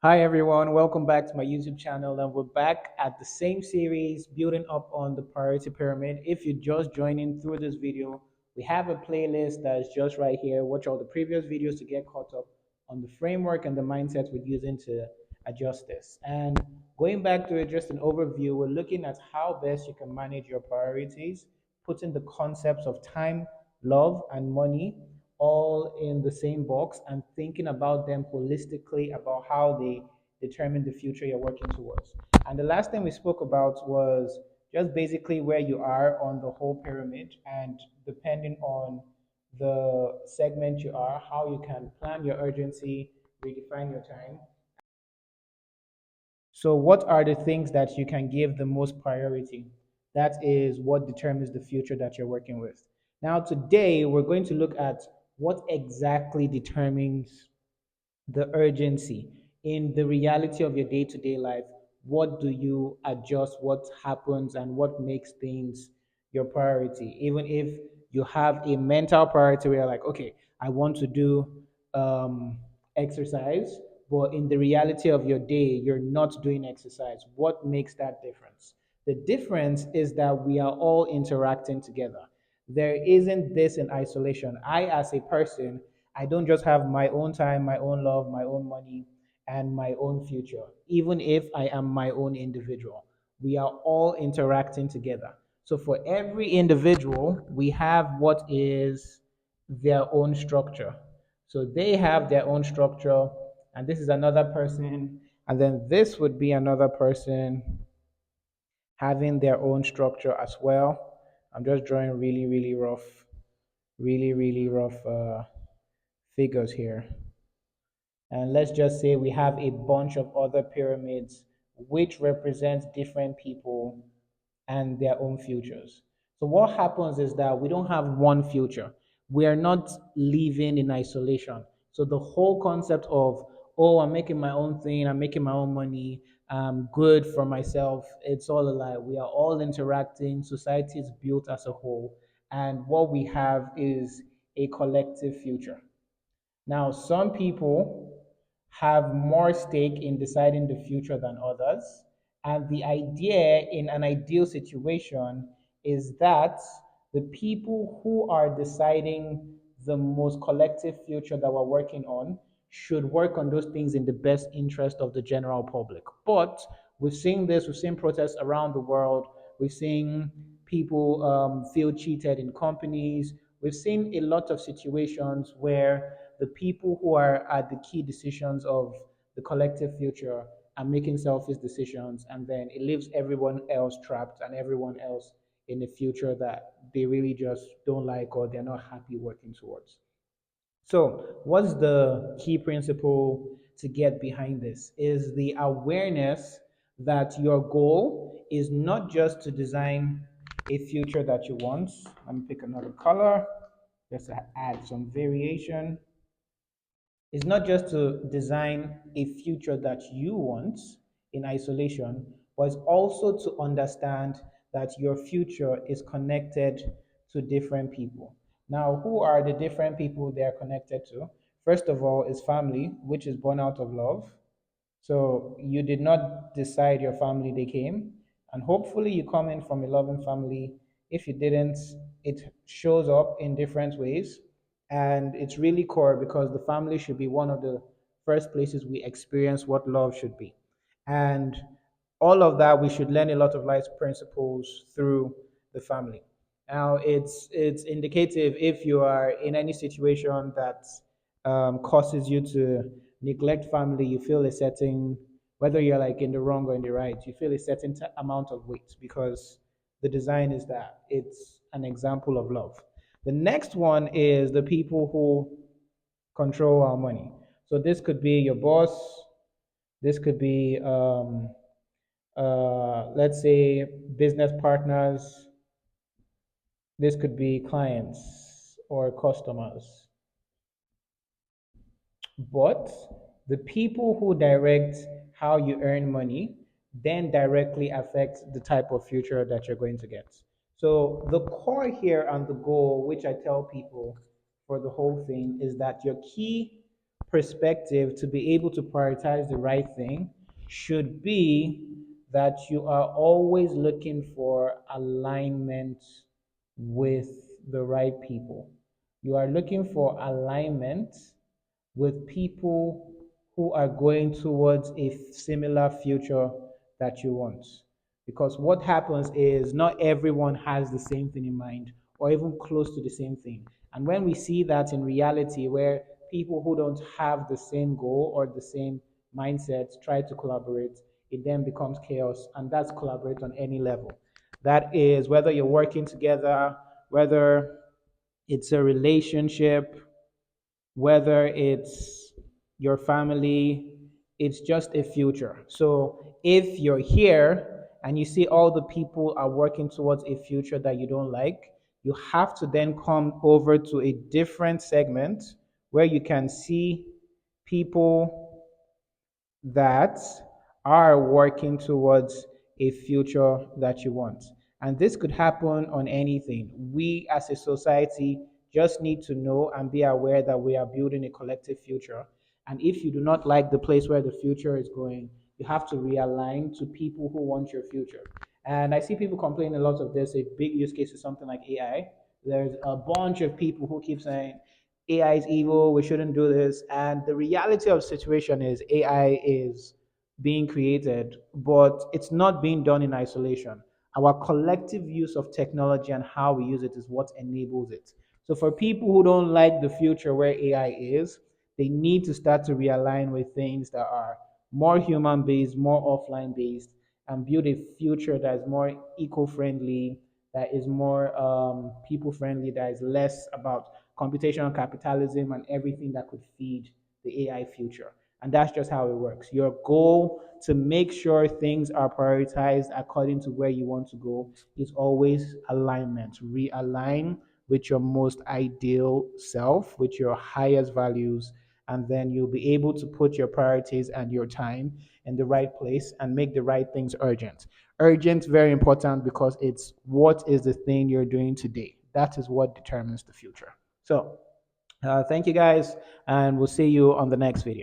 Hi everyone, welcome back to my YouTube channel, and we're back at the same series building up on the priority pyramid. If you're just joining through this video, we have a playlist that is just right here. Watch all the previous videos to get caught up on the framework and the mindset we're using to adjust this. And going back to it, just an overview, we're looking at how best you can manage your priorities, putting the concepts of time, love, and money all in the same box and thinking about them holistically about how they determine the future you're working towards. And the last thing we spoke about was just basically where you are on the whole pyramid, and depending on the segment you are, how you can plan your urgency, redefine your time. So, what are the things that you can give the most priority? That is what determines the future that you're working with. Now, today we're going to look at what exactly determines the urgency in the reality of your day-to-day life. What do you adjust? What happens and what makes things your priority? Even if you have a mental priority where you're like, okay, I want to do um, exercise, but in the reality of your day, you're not doing exercise. What makes that difference? The difference is that we are all interacting together. There isn't this in isolation. I, as a person, I don't just have my own time, my own love, my own money, and my own future, even if I am my own individual. We are all interacting together. So for every individual, we have what is their own structure. So they have their own structure, and this is another person, and then this would be another person having their own structure as well. I'm just drawing really rough figures here. And let's just say we have a bunch of other pyramids which represent different people and their own futures. So what happens is that we don't have one future. We are not living in isolation. So the whole concept of, oh, I'm making my own thing, I'm making my own money, I'm good for myself, it's all a lie. We are all interacting, society is built as a whole, and what we have is a collective future. Now, some people have more stake in deciding the future than others. And the idea in an ideal situation is that the people who are deciding the most collective future that we're working on should work on those things in the best interest of the general public. But we've seen protests around the world, we've seen people feel cheated in companies, we've seen a lot of situations where the people who are at the key decisions of the collective future are making selfish decisions, and then it leaves everyone else trapped and everyone else in a future that they really just don't like or they're not happy working towards. So, what's the key principle to get behind this? Is the awareness that your goal is not just to design a future that you want. Let me pick another color just to add some variation. It's not just to design a future that you want in isolation, but it's also to understand that your future is connected to different people. Now, who are the different people they are connected to? First of all, is family, which is born out of love. So you did not decide your family, they came. And hopefully you come in from a loving family. If you didn't, it shows up in different ways. And it's really core because the family should be one of the first places we experience what love should be. And all of that, we should learn a lot of life principles through the family. Now, it's indicative if you are in any situation that causes you to neglect family, you feel a certain, whether you're like in the wrong or in the right, you feel a certain amount of weight because the design is that it's an example of love. The next one is the people who control our money. So this could be your boss, this could be, let's say, business partners, this could be clients or customers. But the people who direct how you earn money then directly affect the type of future that you're going to get. So the core here and the goal, which I tell people for the whole thing, is that your key perspective to be able to prioritize the right thing should be that you are always looking for alignment with the right people. You are looking for alignment with people who are going towards a similar future that you want. Because what happens is not everyone has the same thing in mind or even close to the same thing. And when we see that in reality, where people who don't have the same goal or the same mindset try to collaborate, it then becomes chaos. And that's collaborate on any level. That is whether you're working together, whether it's a relationship, whether it's your family, it's just a future. So if you're here and you see all the people are working towards a future that you don't like, you have to then come over to a different segment where you can see people that are working towards a future that you want. And this could happen on anything. We as a society just need to know and be aware that we are building a collective future. And if you do not like the place where the future is going, you have to realign to people who want your future. And I see people complain a lot of this. A big use case is something like AI. There's a bunch of people who keep saying AI is evil, we shouldn't do this. And the reality of the situation is AI is being created, but it's not being done in isolation. Our collective use of technology and how we use it is what enables it. So for people who don't like the future where AI is, they need to start to realign with things that are more human based, more offline based, and build a future that is more eco friendly, that is more people friendly, that is less about computational capitalism and everything that could feed the AI future. And that's just how it works. Your goal to make sure things are prioritized according to where you want to go is always alignment. Realign with your most ideal self, with your highest values, and then you'll be able to put your priorities and your time in the right place and make the right things urgent. Urgent, very important because it's what is the thing you're doing today. That is what determines the future. So, thank you guys, and we'll see you on the next video.